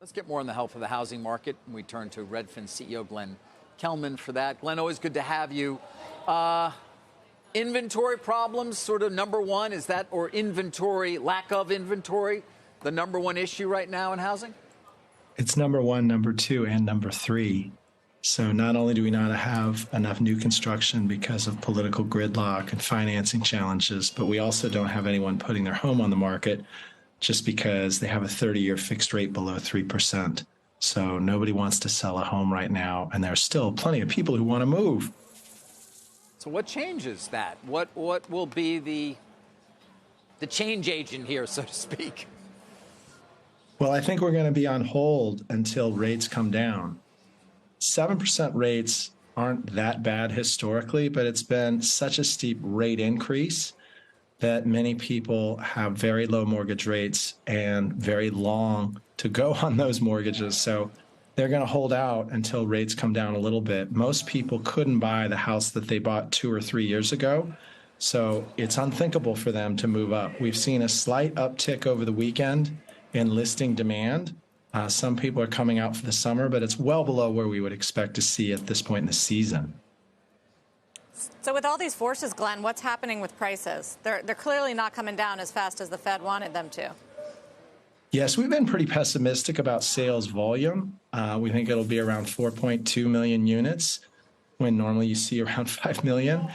Let's get more on the health of the housing market. We turn to Redfin CEO Glenn Kelman for that. Glenn, always good to have you. Inventory problems, sort of number one, is that, or inventory, lack of inventory, the number one issue right now in housing? It's number one, number two, and number three. So not only do we not have enough new construction because of political gridlock and financing challenges, but we also don't have anyone putting their home on the market just because they have a 30-year fixed rate below 3%. So nobody wants to sell a home right now, and there are still plenty of people who want to move. So what changes that? What will be the change agent here, so to speak? Well, I think we're going to be on hold until rates come down. 7% rates aren't that bad historically, but it's been such a steep rate increase that many people have very low mortgage rates and very long to go on those mortgages. So they're going to hold out until rates come down a little bit. Most people couldn't buy the house that they bought 2 or 3 years ago. So it's unthinkable for them to move up. We've seen a slight uptick over the weekend in listing demand. Some people are coming out for the summer, but it's well below where we would expect to see at this point in the season. So with all these forces, Glenn, what's happening with prices? They're clearly not coming down as fast as the Fed wanted them to. Yes, we've been pretty pessimistic about sales volume. We think it'll be around 4.2 million units when normally you see around 5 million.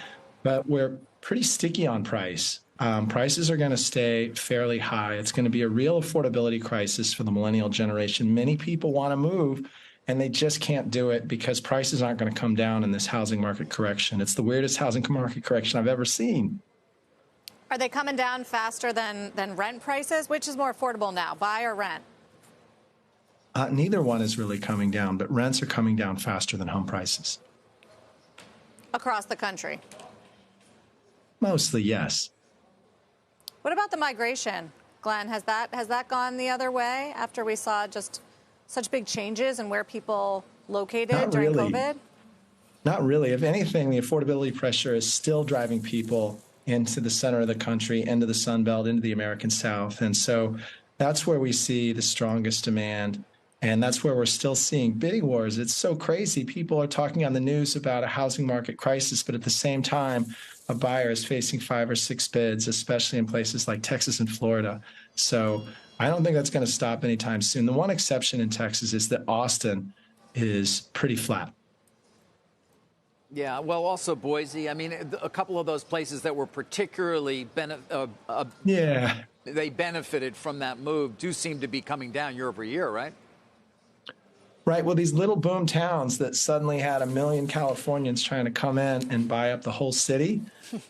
But we're pretty sticky on price. Prices are going to stay fairly high. It's going to be a real affordability crisis for the millennial generation. Many people want to move, and they just can't do it because prices aren't going to come down in this housing market correction. It's the weirdest housing market correction I've ever seen. Are they coming down faster than rent prices? Which is more affordable now, buy or rent? Neither one is really coming down, but rents are coming down faster than home prices. Across the country? Mostly, yes. What about the migration, Glenn? Has that gone the other way after we saw just such big changes in where people located during COVID? Not really. If anything, the affordability pressure is still driving people into the center of the country, into the Sun Belt, into the American South. And so that's where we see the strongest demand. And that's where we're still seeing bidding wars. It's so crazy. People are talking on the news about a housing market crisis, but at the same time, a buyer is facing 5 or 6 bids, especially in places like Texas and Florida. So I don't think that's going to stop anytime soon. The one exception in Texas is that Austin is pretty flat. Yeah, well, also Boise. I mean, a couple of those places that were particularly they benefited from that move do seem to be coming down year over year, right? Right. Well, these little boom towns that suddenly had 1 million Californians trying to come in and buy up the whole city,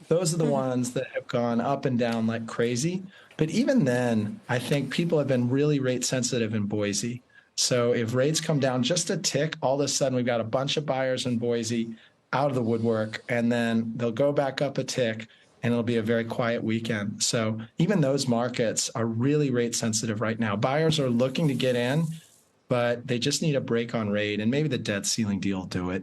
those are the ones that have gone up and down like crazy. But even then, I think people have been really rate sensitive in Boise. So if rates come down just a tick, all of a sudden we've got a bunch of buyers in Boise out of the woodwork, and then they'll go back up a tick, and it'll be a very quiet weekend. So even those markets are really rate sensitive right now. Buyers are looking to get in, but they just need a break on rate, and maybe the debt ceiling deal will do it.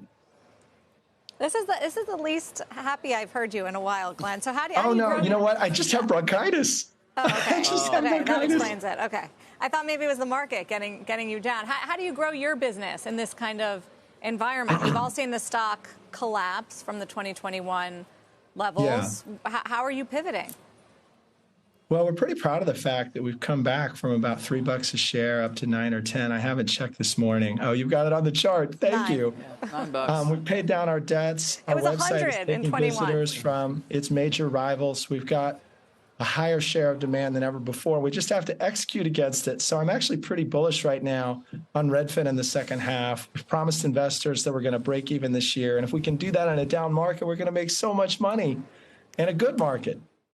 This is the least happy I've heard you in a while, Glenn. So how do you? Oh no, you know what? I just have bronchitis. Oh, okay. I just have Okay, bronchitis. that explains it. Okay, I thought maybe it was the market getting you down. How do you grow your business in this kind of environment? We've all seen the stock collapse from the 2021 levels. Yeah. How are you pivoting? Well, we're pretty proud of the fact that we've come back from about $3 a share up to 9 or 10. I haven't checked this morning. Oh, you've got it on the chart. Thank you. Yeah, $9. We paid down our debts. It was our website is 100 in taking 21. visitors from its major rivals. We've got a higher share of demand than ever before. We just have to execute against it. So I'm actually pretty bullish right now on Redfin in the second half. We've promised investors that we're going to break even this year. And if we can do that in a down market, we're going to make so much money in a good market.